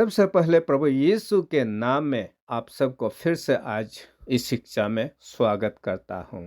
सबसे पहले प्रभु यीशु के नाम में आप सबको फिर से आज इस शिक्षा में स्वागत करता हूँ।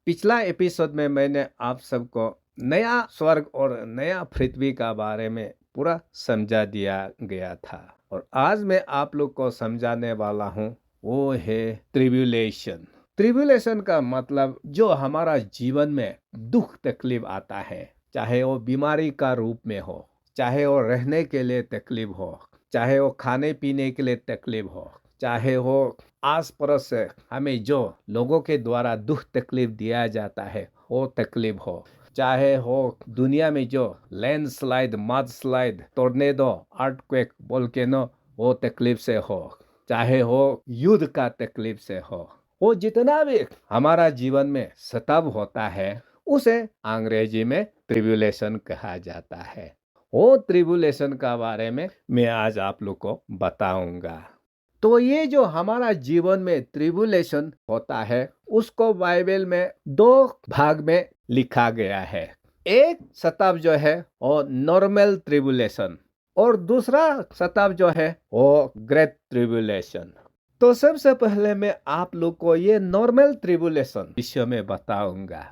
पिछला एपिसोड में मैंने आप सबको नया स्वर्ग और नया पृथ्वी का बारे में पूरा समझा दिया गया था, और आज मैं आप लोग को समझाने वाला हूँ वो है ट्रिब्यूलेशन। ट्रिब्यूलेशन का मतलब जो हमारा जीवन में दुख तकलीफ आता है, चाहे वो बीमारी का रूप में हो, चाहे वो रहने के लिए तकलीफ हो, चाहे वो खाने पीने के लिए तकलीफ हो, चाहे वो आस पड़ोस से हमें जो लोगों के द्वारा दुख तकलीफ दिया जाता है वो तकलीफ हो, चाहे हो दुनिया में जो लैंडस्लाइड, मडस्लाइड, टोर्नेडो, अर्थक्वेक, वोल्केनो वो तकलीफ से हो, चाहे हो युद्ध का तकलीफ से हो, वो जितना भी हमारा जीवन में सताव होता है उसे अंग्रेजी में ट्रिब्यूलेशन कहा जाता है। वो ट्रिब्यूलेशन का बारे में मैं आज आप लोग को बताऊंगा। तो ये जो हमारा जीवन में ट्रिब्यूलेशन होता है उसको बाइबल में दो भाग में लिखा गया है। एक सताव जो है वो नॉर्मल ट्रिब्यूलेशन, और दूसरा सताव जो है वो ग्रेट ट्रिब्यूलेशन। तो सबसे पहले मैं आप लोग को ये नॉर्मल ट्रिब्यूलेशन विषय में बताऊंगा।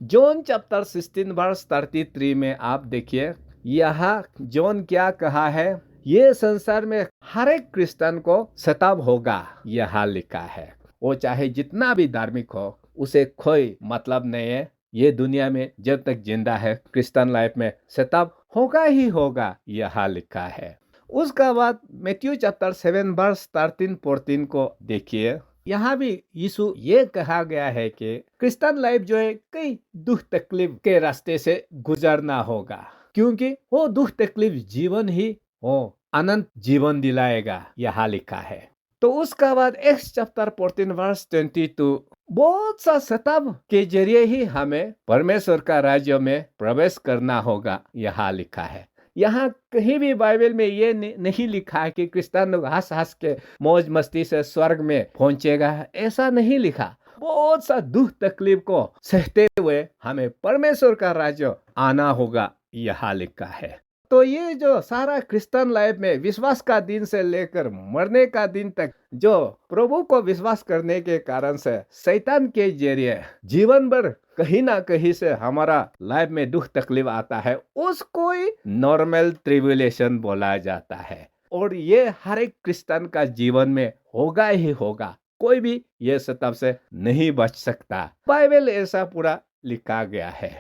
जॉन चैप्टर 16 वर्स 33 में आप देखिए, यहाँ जॉन क्या कहा है, ये संसार में हर एक क्रिश्चियन को सताव होगा, यहाँ लिखा है। वो चाहे जितना भी धार्मिक हो उसे कोई मतलब नहीं है, ये दुनिया में जब तक जिंदा है क्रिश्चियन लाइफ में सताव होगा ही होगा, यहाँ लिखा है। उसका बाद मैथ्यू चैप्टर 7 वर्स 13-14 को देखिए, यहाँ भी यीशु ये कहा गया है कि क्रिश्चियन लाइफ जो है कई दुख तकलीफ के रास्ते से गुजरना होगा, क्योंकि वो दुख तकलीफ जीवन ही वो अनंत जीवन दिलाएगा, यहाँ लिखा है। तो उसका बाद एक्स चैप्टर 14 वर्स 22, बहुत सा सताव के जरिए ही हमें परमेश्वर का राज्य में प्रवेश करना होगा, यहाँ लिखा है। यहाँ कहीं भी बाइबल में ये नहीं लिखा है कि क्रिश्चियन लोग हंस हंस के मौज मस्ती से स्वर्ग में पहुंचेगा, ऐसा नहीं लिखा। बहुत सा दुख तकलीफ को सहते हुए हमें परमेश्वर का राज्य आना होगा, यहाँ लिखा है। तो ये जो सारा क्रिश्चियन लाइफ में विश्वास का दिन से लेकर मरने का दिन तक जो प्रभु को विश्वास करने के कारण से शैतान के जरिए जीवन भर कहीं ना कहीं से हमारा लाइफ में दुख तकलीफ आता है, उसको ही नॉर्मल ट्रिब्यूलेशन बोला जाता है। और ये हर एक क्रिश्चियन का जीवन में होगा ही होगा, कोई भी ये सताव से नहीं बच सकता। बाइबल ऐसा पूरा लिखा गया है।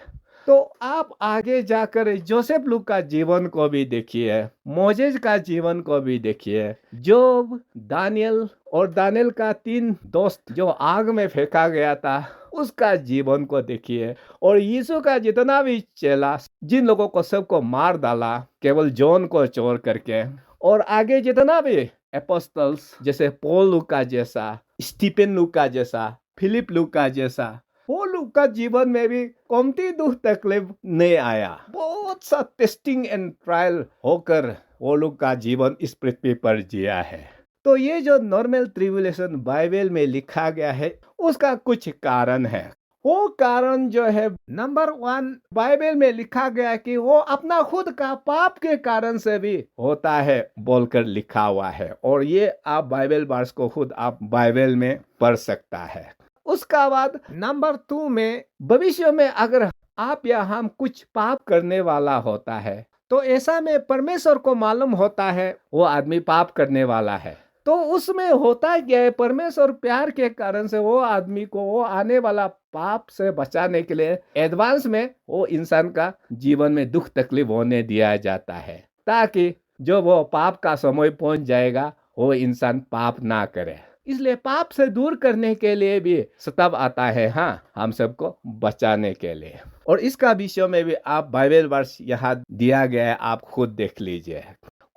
तो आप आगे जाकर जोसेफ लूक का जीवन को भी देखिए, मोजेज का जीवन को भी देखिए, जोब, दानियल का 3 दोस्त जो आग में फेंका गया था उसका जीवन को देखिए, और यीशु का जितना भी चेला जिन लोगों को सबको मार डाला केवल जॉन को छोड़ करके, और आगे जितना भी एपोस्टल्स जैसे पॉल लूका जैसा, स्टीफन लूका जैसा, फिलिप लूका जैसा, वो लोग का जीवन में भी कमती दुख तकलीफ नहीं आया। बहुत सा टेस्टिंग एंड ट्रायल होकर वो लोग का जीवन इस पृथ्वी पर जिया है। तो ये जो नॉर्मल ट्रिब्यूलेशन बाइबल में लिखा गया है उसका कुछ कारण है। वो कारण जो है, नंबर 1, बाइबल में लिखा गया कि वो अपना खुद का पाप के कारण से भी होता है बोलकर लिखा हुआ है, और ये आप बाइबल वर्स को खुद आप बाइबल में पढ़ सकता है। उसका बाद नंबर 2 में, भविष्य में अगर आप या हम कुछ पाप करने वाला होता है तो ऐसा में परमेश्वर को मालूम होता है वो आदमी पाप करने वाला है, तो उसमें होता क्या है, परमेश्वर प्यार के कारण से वो आदमी को वो आने वाला पाप से बचाने के लिए एडवांस में वो इंसान का जीवन में दुख तकलीफ होने दिया जाता है, ताकि जो वो पाप का समय पहुंच जाएगा वो इंसान पाप ना करे। इसलिए पाप से दूर करने के लिए भी सताव आता है, हाँ, हम सबको बचाने के लिए। और इसका विषय में भी आप बाइबल वर्स यहाँ दिया गया है, आप खुद देख लीजिए।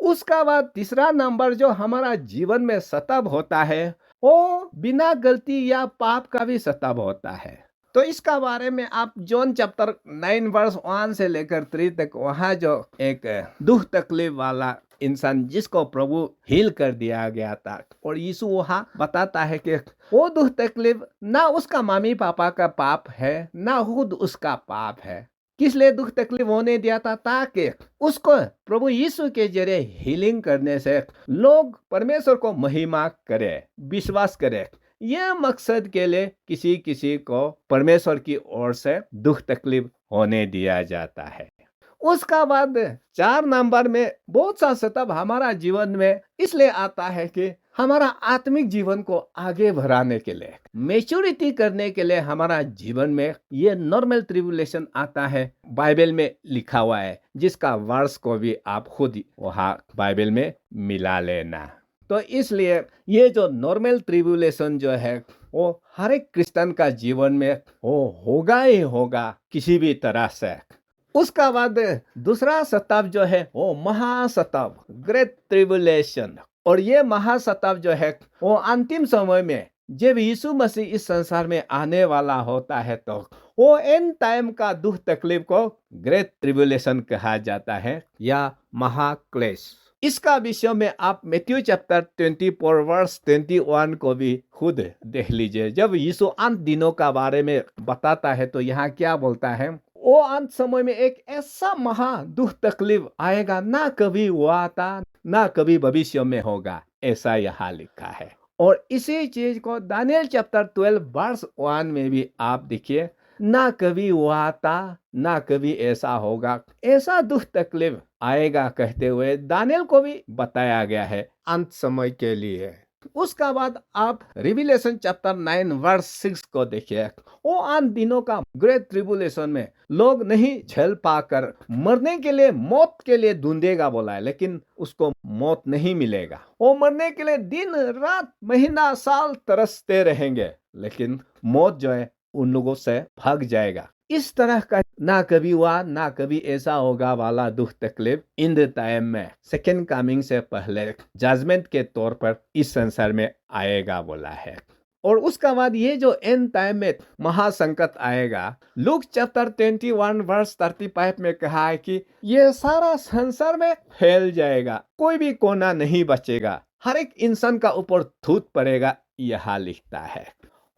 उसका बाद तीसरा नंबर जो हमारा जीवन में सताव होता है वो बिना गलती या पाप का भी सताव होता है। तो इसका बारे में आप जॉन चैप्टर 9 वर्स 1 से लेकर 3 तक, वहाँ जो एक दुख तकलीफ वाला इंसान जिसको प्रभु हील कर दिया गया था, और यीशु वहाँ बताता है कि वो दुख तकलीफ ना उसका मम्मी पापा का पाप है ना खुद उसका पाप है, किस लिए दुख तकलीफ होने दिया था? ताकि उसको प्रभु यीशु के जरिए हीलिंग करने से लोग परमेश्वर को महिमा करे, विश्वास करे। यह मकसद के लिए किसी किसी को परमेश्वर की ओर से दुख तकलीफ होने दिया जाता है। उसका बाद 4 नंबर में बहुत सा सतब हमारा जीवन में इसलिए आता है कि हमारा आत्मिक जीवन को आगे बढ़ाने के लिए, मैच्योरिटी करने के लिए हमारा जीवन में ये नॉर्मल ट्रिबुलेशन आता है। बाइबल में लिखा हुआ है, जिसका वर्स को भी आप खुद वहाँ बाइबल में मिला लेना। तो इसलिए ये जो नॉर्मल ट्रिबुलेशन जो है वो हर एक क्रिश्चियन का जीवन में वो होगा ही होगा किसी भी तरह से। उसका बाद दूसरा सताव जो है वो महासताव, ग्रेट ट्रिबुलेशन। और ये महासताव जो है वो अंतिम समय में जब यीशु मसीह इस संसार में आने वाला होता है तो वो एंड टाइम का दुख तकलीफ को ग्रेट ट्रिबुलेशन कहा जाता है या महाक्लेश। इसका विषय में आप मैथ्यू चैप्टर 24 वर्स 21 को भी खुद देख लीजिए। जब यीशु अंत दिनों का बारे में बताता है तो यहाँ क्या बोलता है, वो अंत समय में एक ऐसा महा दुख तकलीफ आएगा, ना कभी हुआ था ना कभी भविष्य में होगा, ऐसा यहाँ लिखा है। और इसी चीज को दानियल चैप्टर 12 वर्स 1 में भी आप देखिए, ना कभी हुआ था ना कभी ऐसा होगा, ऐसा दुख तकलीफ आएगा कहते हुए दानियल को भी बताया गया है अंत समय के लिए। उसका बाद आप रिविलेशन चैप्टर 9 वर्स 6 को देखिए। वो अंत दिनों का ग्रेट ट्रिबुलेशन में लोग नहीं झेल पाकर मरने के लिए, मौत के लिए ढूंढेगा बोला है, लेकिन उसको मौत नहीं मिलेगा। वो मरने के लिए दिन रात महीना साल तरसते रहेंगे, लेकिन मौत जो है उन लोगों से भाग जाएगा। इस तरह का ना कभी हुआ ना कभी ऐसा होगा वाला दुख तकलीफ इन द टाइम में सेकेंड कमिंग से पहले जजमेंट के तौर पर इस संसार में आएगा बोला है। और उसका बाद ये जो एंड टाइम में महासंकट आएगा, लूक चैप्टर 21 वर्स 35 में कहा है कि ये सारा संसार में फैल जाएगा, कोई भी कोना नहीं बचेगा, हर एक इंसान का ऊपर धूत पड़ेगा, यह लिखता है।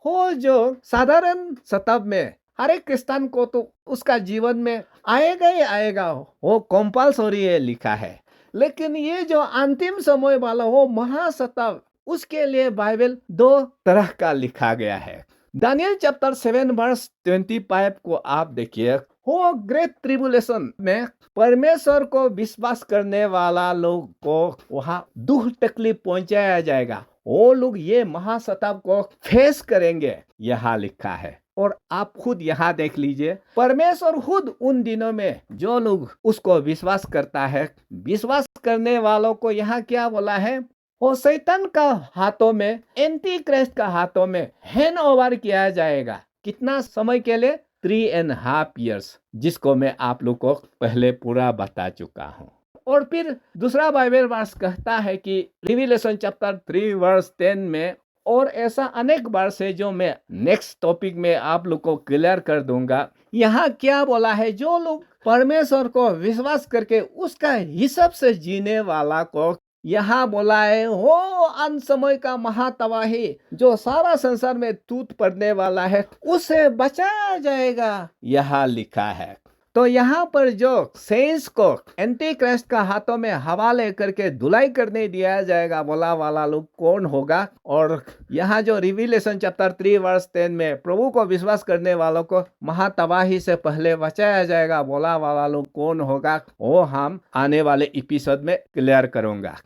हो जो साधारण शताब्दी में हर एक क्रिश्चियन को तो उसका जीवन में आएगा ही आएगा, वो कंपल्सरी है लिखा है। लेकिन ये जो अंतिम समय वाला वो महासताव, उसके लिए बाइबल 2 तरह का लिखा गया है। दानियल चैप्टर 7 वर्स 25 को आप देखिए। वो ग्रेट ट्रिबुलेशन में परमेश्वर को विश्वास करने वाला लोग को वहाँ दुख तकलीफ पहुंचाया जाएगा, वो लोग ये महासताव को फेस करेंगे, यहाँ लिखा है। और आप खुद यहाँ देख लीजिए, परमेश्वर खुद उन दिनों में जो लोग उसको विश्वास करता है, विश्वास करने वालों को यहाँ क्या बोला है, वो शैतान का हाथों में, एंटी क्राइस्ट का हाथों में हैंड ओवर किया जाएगा। कितना समय के लिए? 3.5 years, जिसको मैं आप लोग को पहले पूरा बता चुका हूँ। और फिर दूसरा बाइबल वर्स कहता है कि रिविलेशन चैप्टर 3 वर्स 10 में, और ऐसा अनेक बार से जो मैं नेक्स्ट टॉपिक में आप लोग को क्लियर कर दूंगा। यहाँ क्या बोला है, जो लोग परमेश्वर को विश्वास करके उसका हिसाब से जीने वाला को यहाँ बोला है हो अंत समय का महातबाही जो सारा संसार में टूट पड़ने वाला है, उसे बचाया जाएगा, यहाँ लिखा है। तो यहाँ पर जो सेंस को एंटी क्राइस्ट का हाथों में हवाले करके धुलाई करने दिया जाएगा बोला वाला लोग कौन होगा, और यहाँ जो रिविलेशन चैप्टर 3 वर्स 10 में प्रभु को विश्वास करने वालों को महातबाही से पहले बचाया जाएगा बोला वाला लोग कौन होगा, वो हम आने वाले एपिसोड में क्लियर करूंगा।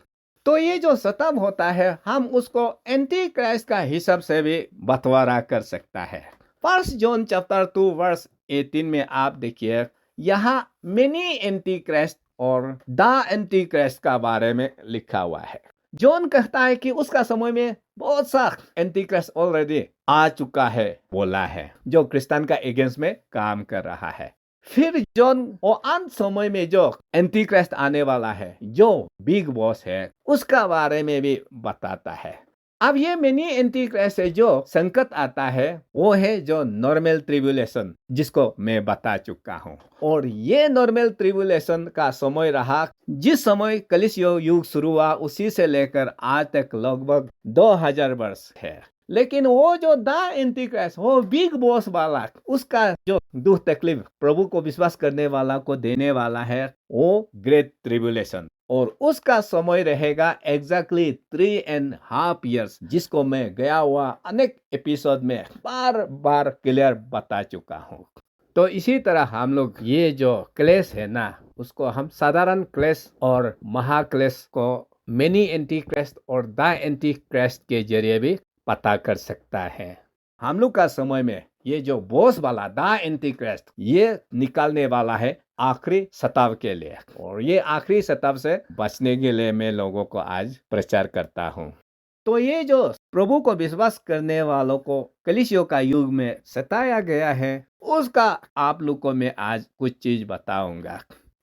तो ये जो सताव होता है, हम उसको एंटी क्राइस्ट का हिसाब से भी बंटवारा कर सकता है। 1 जॉन चैप्टर 2 वर्स 18 में आप देखिए, यहाँ मेनी एंटी क्राइस्ट और द एंटी क्राइस्ट का बारे में लिखा हुआ है। जॉन कहता है कि उसका समय में बहुत सा एंटी क्राइस्ट ऑलरेडी आ चुका है बोला है, जो क्रिश्चियन का अगेंस्ट में काम कर रहा है। फिर जॉन वो अंत समय में जो एंटी क्राइस्ट आने वाला है, जो बिग बॉस है, उसका बारे में भी बताता है। अब ये मेनी एंटी क्राइस्ट से जो संकट आता है, वो है जो नॉर्मल ट्रिबुलेशन, जिसको मैं बता चुका हूँ। और ये नॉर्मल ट्रिबुलेशन का समय रहा जिस समय कलीसिया युग शुरू हुआ, उसी से लेकर आज तक लगभग 2000 वर्ष है। लेकिन वो जो द एंटी क्राइस्ट, वो बिग बॉस वाला, उसका जो दुख तकलीफ प्रभु को विश्वास करने वाला को देने वाला है, वो ग्रेट ट्रिब्यूलेशन। और उसका समय रहेगा एग्जैक्टली 3.5 years, जिसको मैं गया हुआ अनेक एपिसोड में बार बार क्लियर बता चुका हूँ। तो इसी तरह हम लोग ये जो क्लेश है ना, उसको हम साधारण क्लेश और महाक्लेश को मेनी एंटी क्राइस्ट और द एंटी क्राइस्ट के जरिए भी पता कर सकता है। हम लोग का समय में ये जो बॉस वाला द एंटी क्राइस्ट, ये निकालने वाला है आखिरी शताब्दी के लिए, और ये आखिरी शताब्दी से बचने के लिए मैं लोगों को आज प्रचार करता हूँ। तो ये जो प्रभु को विश्वास करने वालों को कलीसियों का युग में सताया गया है, उसका आप लोग को मैं आज कुछ चीज बताऊंगा।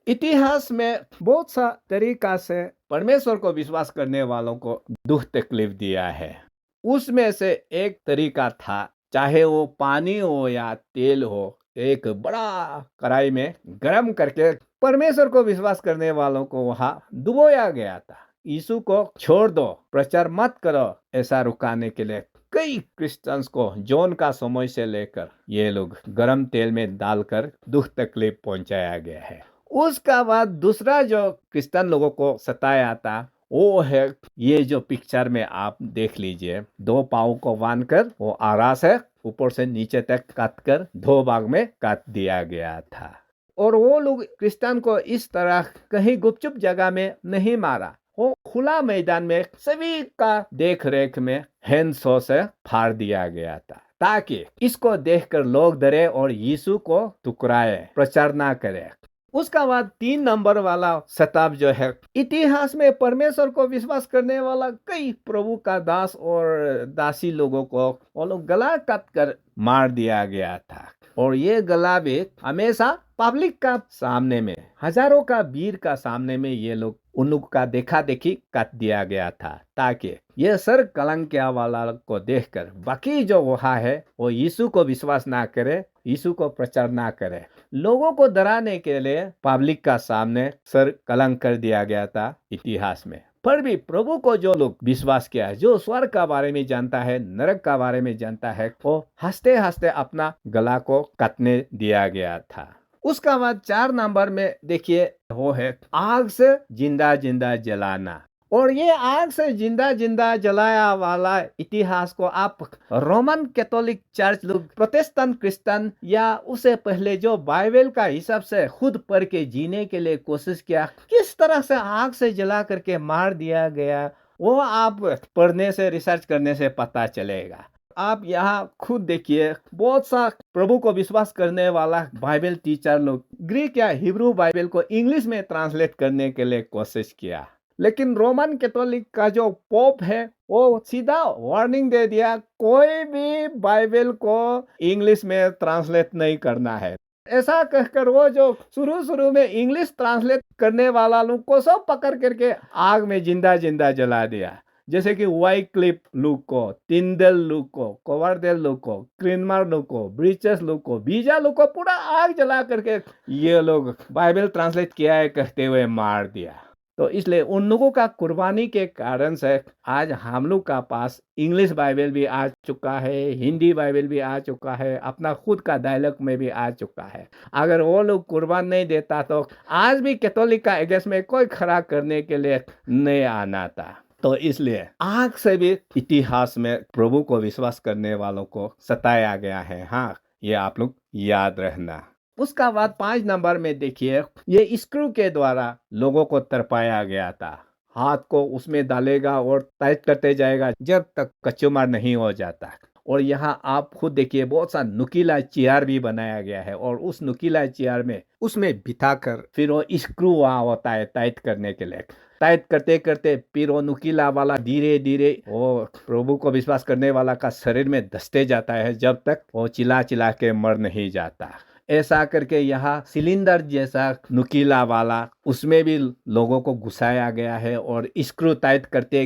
इतिहास में बहुत सा तरीका से परमेश्वर को विश्वास करने वालों को दुख तकलीफ दिया है। उसमें से एक तरीका था, चाहे वो पानी हो या तेल हो, एक बड़ा कढ़ाई में गर्म करके परमेश्वर को विश्वास करने वालों को वहां डुबोया गया था। यीशु को छोड़ दो, प्रचार मत करो, ऐसा रुकाने के लिए कई क्रिश्चियंस को जॉन का समय से लेकर ये लोग गर्म तेल में डालकर दुख तकलीफ पहुंचाया गया है। उसका बाद दूसरा जो क्रिश्चियन लोगों को सताया था, वो है ये जो पिक्चर में आप देख लीजिए, 2 पाँव को बांधकर वो आरास है ऊपर से नीचे तक काट कर 2 भाग में काट दिया गया था। और वो लोग क्रिश्चियन को इस तरह कहीं गुपचुप जगह में नहीं मारा, वो खुला मैदान में सभी का देख रेख में हैंडसो से फाड़ दिया गया था, ताकि इसको देखकर लोग डरे और यीशु को ठुकराए, प्रचार ना करे। उसका बाद 3 नंबर वाला शताब्दी जो है, इतिहास में परमेश्वर को विश्वास करने वाला कई प्रभु का दास और दासी लोगों को वो लोग गला काट कर मार दिया गया था। और ये गला भी हमेशा पब्लिक का सामने में, हजारों का भीड़ का सामने में ये लोग उन लोग का देखा देखी काट दिया गया था, ताकि ये सर कलंकिया वाला को देखकर बाकी जो वहाँ है वो यीशु को विश्वास ना करे, यीशु को प्रचार ना करे। लोगों को डराने के लिए पब्लिक का सामने सर कलंक कर दिया गया था इतिहास में। पर भी प्रभु को जो लोग विश्वास किया है, जो स्वर्ग का बारे में जानता है, नरक का बारे में जानता है, वो हंसते हंसते अपना गला को काटने दिया गया था। उसका बाद 4 नंबर में देखिए, वो है आग से जिंदा जिंदा जलाना। और ये आग से जिंदा जिंदा जलाया वाला इतिहास को आप रोमन कैथोलिक चर्च लोग, प्रोटेस्टेंट क्रिश्चियन या उससे पहले जो बाइबल का हिसाब से खुद पढ़ के जीने के लिए कोशिश किया, किस तरह से आग से जला करके मार दिया गया, वो आप पढ़ने से, रिसर्च करने से पता चलेगा। आप यहाँ खुद देखिए, बहुत सा प्रभु को विश्वास करने वाला बाइबल टीचर लोग ग्रीक या हिब्रू बाइबल को इंग्लिश में ट्रांसलेट करने के लिए कोशिश किया, लेकिन रोमन कैथोलिक का जो पोप है वो सीधा वार्निंग दे दिया, कोई भी बाइबल को इंग्लिश में ट्रांसलेट नहीं करना है। ऐसा कहकर वो जो शुरू में इंग्लिश ट्रांसलेट करने वाला लोग को सब पकड़ करके आग में जिंदा जिंदा जला दिया। जैसे कि वाइक्लिफ लुक को, टिंडल लुक को, कोवरडेल लुक को, क्रिनमर लुक को, ब्रिचेस लुक को, बीजा लुक को पूरा आग जला करके ये लोग बाइबल ट्रांसलेट किया है कहते हुए मार दिया। तो इसलिए उन लोगों का कुर्बानी के कारण से आज हम लोग का पास इंग्लिश बाइबल भी आ चुका है, हिंदी बाइबल भी आ चुका है, अपना खुद का डायलॉग में भी आ चुका है। अगर वो लोग कुर्बान नहीं देता तो आज भी कैथोलिक का अगेंस्ट में कोई खड़ा करने के लिए नहीं आना था। तो इसलिए आग से भी इतिहास में प्रभु को विश्वास करने वालों को सताया गया है। हाँ, ये आप लोग याद रखना। उसका बाद 5 नंबर में देखिए, ये स्क्रू के द्वारा लोगों को तरपाया गया था। हाथ को उसमें डालेगा और टाइट करते जाएगा जब तक कचूमर नहीं हो जाता। और यहाँ आप खुद देखिए, बहुत सा नुकीला चेयर भी बनाया गया है, और उस नुकीला चेयर में उसमें बिठाकर फिर वो स्क्रू वहाँ होता है टाइट करने के लिए। टाइट करते करते फिर वो नुकीला वाला धीरे धीरे वो प्रभु को विश्वास करने वाला का शरीर में धंसते जाता है, जब तक वो चिल्ला चिल्ला के मर नहीं जाता। ऐसा करके यहाँ सिलेंडर जैसा नुकीला वाला उसमें भी लोगों को घुसाया गया है, और स्क्रू टाइट करते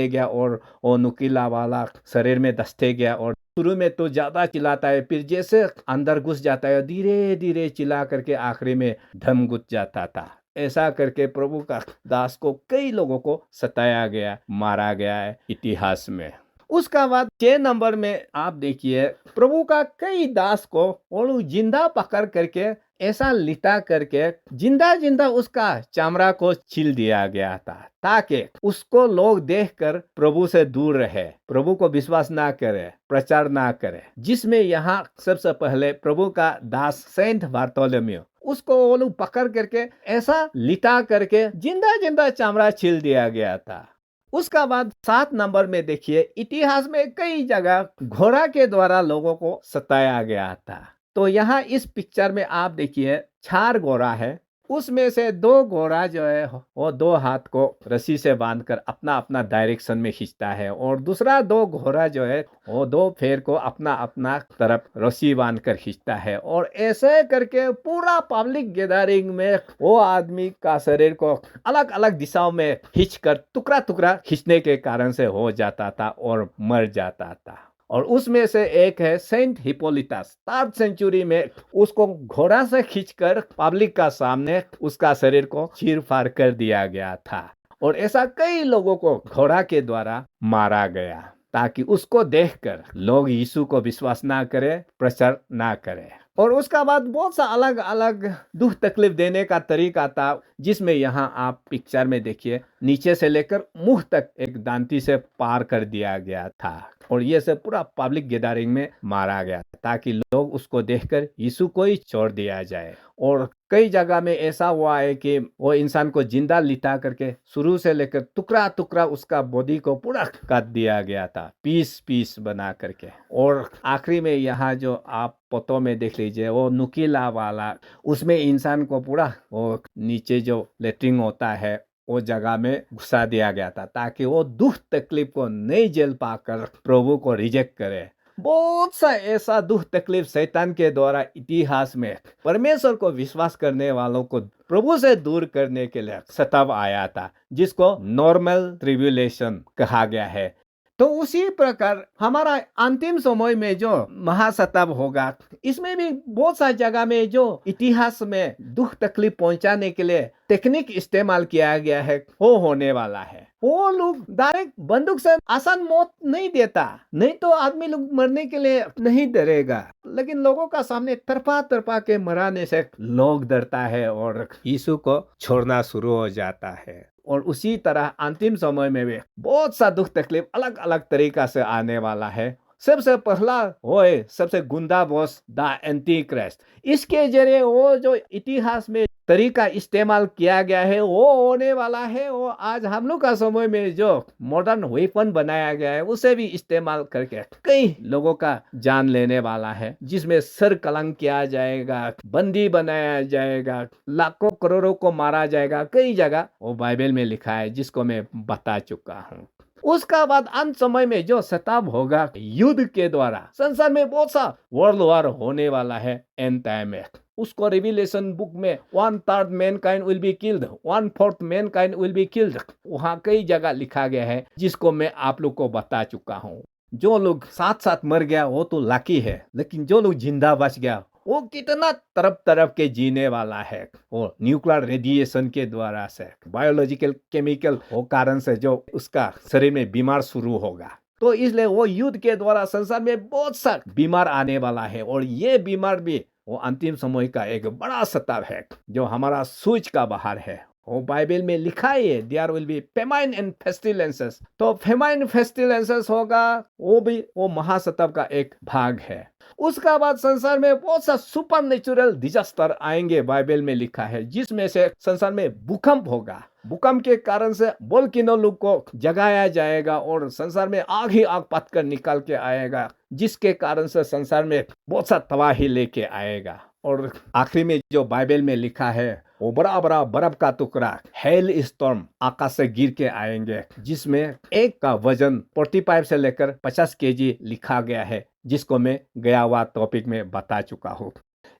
गया और वो नुकीला वाला शरीर में धंसते गया। और शुरू में तो ज्यादा चिल्लाता है, फिर जैसे अंदर घुस जाता है धीरे धीरे चिल्ला करके आखिरी में दम घुस जाता था। ऐसा करके प्रभु का दास को कई लोगों को सताया गया, मारा गया है इतिहास में। उसका बाद 6 नंबर में आप देखिए, प्रभु का कई दास को और जिंदा पकड़ करके ऐसा लिटा करके जिंदा जिंदा उसका चमड़ा को छील दिया गया था, ताकि उसको लोग देखकर प्रभु से दूर रहे, प्रभु को विश्वास ना करे, प्रचार ना करे। जिसमें यहाँ सबसे पहले प्रभु का दास सेंट बार्थोलोमेव, उसको वो लोग पकड़ करके ऐसा लिटा करके जिंदा जिंदा चमड़ा छील दिया गया था। उसका बाद 7 नंबर में देखिए, इतिहास में कई जगह घोड़ा के द्वारा लोगों को सताया गया था। तो यहाँ इस पिक्चर में आप देखिए 4 घोड़ा है, उसमें से 2 घोड़ा जो है वो 2 हाथ को रस्सी से बांधकर अपना अपना डायरेक्शन में खींचता है, और दूसरा 2 घोड़ा जो है वो 2 पैर को अपना अपना तरफ रस्सी बांधकर खींचता है। और ऐसे करके पूरा पब्लिक गैदरिंग में वो आदमी का शरीर को अलग अलग दिशाओं में खींचकर टुकड़ा टुकड़ा खींचने के कारण से हो जाता था और मर जाता था। और उसमें से एक है सेंट हिप्पोलिटस, 3rd सेंचुरी में उसको घोड़ा से खींचकर पब्लिक का सामने उसका शरीर को चीर फाड़ कर दिया गया था। और ऐसा कई लोगों को घोड़ा के द्वारा मारा गया, ताकि उसको देखकर लोग यीशु को विश्वास ना करें, प्रचार ना करें। और उसका बाद बहुत सा अलग अलग दुख तकलीफ देने का तरीका था, जिसमें यहाँ आप पिक्चर में देखिए, नीचे से लेकर मुंह तक एक दांती से पार कर दिया गया था। और ये सब पूरा पब्लिक गैदरिंग में मारा गया, ताकि लोग उसको देखकर यीशु को ही छोड़ दिया जाए। और कई जगह में ऐसा हुआ है कि वो इंसान को जिंदा लिटा करके शुरू से लेकर टुकड़ा टुकड़ा उसका बॉडी को पूरा काट दिया गया था, पीस पीस बना करके। और आखिरी में यहाँ जो आप फोटो में देख लीजिए, वो नुकीला वाला, उसमें इंसान को पूरा वो नीचे जो लेटरिन होता है वो जगह में घुसा दिया गया था, ताकि वो दुख तकलीफ को नहीं झेल पाकर प्रभु को रिजेक्ट करे। बहुत सा ऐसा दुख तकलीफ शैतान के द्वारा इतिहास में परमेश्वर को विश्वास करने वालों को प्रभु से दूर करने के लिए सताव आया था, जिसको नॉर्मल ट्रिब्यूलेशन कहा गया है। तो उसी प्रकार हमारा अंतिम समय में जो महासताव होगा, इसमें भी बहुत सा जगह में जो इतिहास में दुख तकलीफ पहुंचाने के लिए टेक्निक इस्तेमाल किया गया है, वो होने वाला है। वो लोग डायरेक्ट बंदूक से आसान मौत नहीं देता, नहीं तो आदमी लोग मरने के लिए नहीं डरेगा, लेकिन लोगों का सामने तरपा तरपा के मराने से लोग डरता है और यीशु को छोड़ना शुरू हो जाता है। और उसी तरह अंतिम समय में भी बहुत सा दुख तकलीफ अलग अलग तरीका से आने वाला है। सबसे पहला होए सबसे गुंडा बॉस द एंटी क्राइस्ट। इसके जरिए वो जो इतिहास में तरीका इस्तेमाल किया गया है वो होने वाला है। वो आज हम लोग का समय में जो मॉडर्न वेपन बनाया गया है उसे भी इस्तेमाल करके कई लोगों का जान लेने वाला है, जिसमें सर कलंक किया जाएगा, बंदी बनाया जाएगा, लाखों करोड़ों को मारा जाएगा। कई जगह वो बाइबल में लिखा है, जिसको मैं बता चुका हूँ। उसका बाद अंत समय में जो सताव होगा युद्ध के द्वारा, संसार में बहुत सा वर्ल्ड वॉर होने वाला है एंड टाइम में। उसको रिविलेशन बुक में 1/3 Mankind will be killed, 1/4 Mankind will be killed, वहाँ कई जगह लिखा गया है, जिसको मैं आप लोग को बता चुका हूँ। जो लोग साथ साथ मर गया वो तो लकी है, लेकिन जो लोग जिंदा बच गया वो कितना तरफ तरफ के जीने वाला है। वो न्यूक्लियर रेडिएशन के द्वारा से, बायोलॉजिकल केमिकल वो कारण से जो उसका शरीर में बीमार शुरू होगा, तो इसलिए वो युद्ध के द्वारा संसार में बहुत सा बीमार आने वाला है। और ये बीमार भी वो अंतिम समय का एक बड़ा सताव है, जो हमारा सूझ का बाहर है। वो बाइबल में लिखा है there will be famine and pestilences. तो फेमाइन फेस्टिलेंसेस होगा, वो भी वो महासताव का एक भाग है। उसका बाद संसार में बहुत सा सुपर नेचुरल डिजास्टर आएंगे, बाइबल में लिखा है, जिसमें से संसार में भूकंप होगा। भूकंप के कारण से वोल्केनो लोग को जगाया जाएगा और संसार में आग ही आग पथ कर निकाल के आएगा, जिसके कारण से संसार में बहुत सा तबाही लेके आएगा। और आखिरी में जो बाइबल में लिखा है, वो बड़ा बड़ा बर्फ का टुकड़ा हेल स्टॉर्म आकाश से गिर के आएंगे, जिसमें एक का वजन 45 से लेकर 50 केजी लिखा गया है, जिसको मैं गया हुआ टॉपिक में बता चुका हूँ।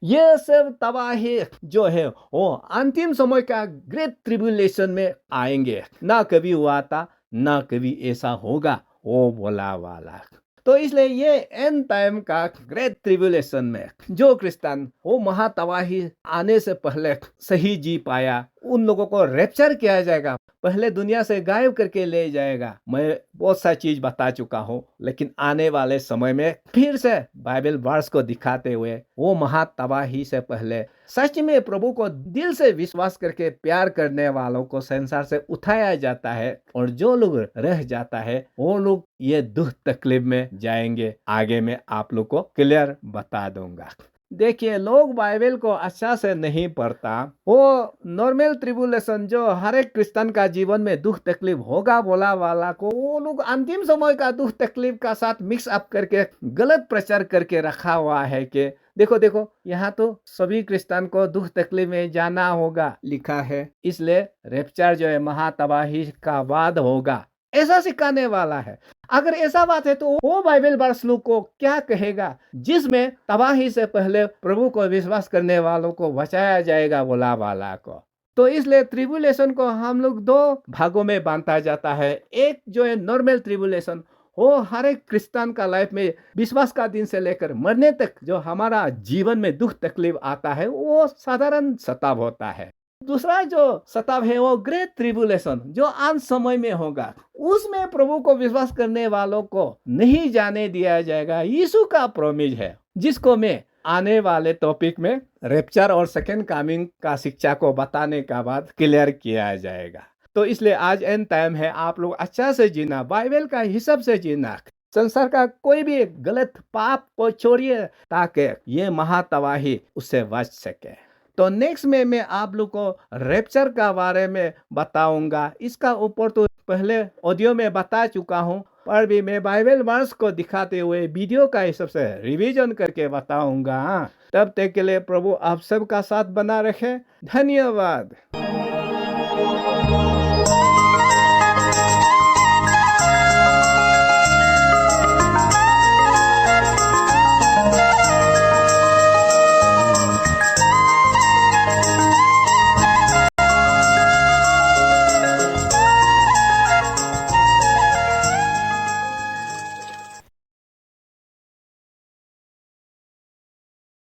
ये सब तबाही जो है वो अंतिम समय का ग्रेट ट्रिब्यूलेशन में आएंगे। ना कभी हुआ था, ना कभी ऐसा होगा, वो बोला वाला। तो इसलिए ये एंड टाइम का ग्रेट ट्रिब्यूलेशन में जो क्रिश्चियन वो महातबाही आने से पहले सही जी पाया, उन लोगों को रैप्चर किया जाएगा, पहले दुनिया से गायब करके ले जाएगा। मैं बहुत सा चीज बता चुका हूँ, लेकिन आने वाले समय में फिर से बाइबल वर्स को दिखाते हुए वो महातबाही से पहले सच में प्रभु को दिल से विश्वास करके प्यार करने वालों को संसार से उठाया जाता है, और जो लोग रह जाता है वो लोग ये दुख तकलीफ में जाएंगे। आगे मैं आप लोग को क्लियर बता दूंगा। देखिए, लोग बाइबल को अच्छा से नहीं पढ़ता। वो नॉर्मल ट्रिबुलेशन जो हर एक क्रिश्चियन का जीवन में दुख तकलीफ होगा बोला वाला को, वो लोग अंतिम समय का दुख तकलीफ का साथ मिक्स अप करके गलत प्रचार करके रखा हुआ है कि देखो देखो, यहाँ तो सभी क्रिश्चियन को दुख तकलीफ में जाना होगा लिखा है, इसलिए रैप्चर जो है महातबाही का बाद होगा, ऐसा सिखाने वाला है। अगर ऐसा बात है तो वो बाइबल वर्स लोग को क्या कहेगा जिसमें तबाही से पहले प्रभु को विश्वास करने वालों को बचाया जाएगा बोला वाला को। तो इसलिए ट्रिबुलेशन को हम लोग दो भागों में बांटा जाता है। एक जो है नॉर्मल ट्रिबुलेशन, वो हर एक क्रिश्चियन का लाइफ में विश्वास का दिन से लेकर मरने तक जो हमारा जीवन में दुख तकलीफ आता है वो साधारण सताव होता है। दूसरा जो सताव है वो ग्रेट ट्रिबुलेशन जो अंत समय में होगा, उसमें प्रभु को विश्वास करने वालों को नहीं जाने दिया जाएगा। यीशु का प्रॉमिस है, जिसको मैं आने वाले टॉपिक में रैप्चर और सेकंड कमिंग का शिक्षा को बताने का बाद क्लियर किया जाएगा। तो इसलिए आज एंड टाइम है, आप लोग अच्छा से जीना, बाइबल का हिसाब से जीना, संसार का कोई भी गलत पाप को छोड़िए ताकि ये महातबाही उससे बच सके। तो नेक्स्ट में मैं आप लोग को रैप्चर का बारे में बताऊंगा। इसका ऊपर तो पहले ऑडियो में बता चुका हूं, पर भी मैं बाइबल वर्स को दिखाते हुए वीडियो का हिसाब से रिवीजन करके बताऊंगा। तब तक के लिए प्रभु आप सबका साथ बना रखे। धन्यवाद।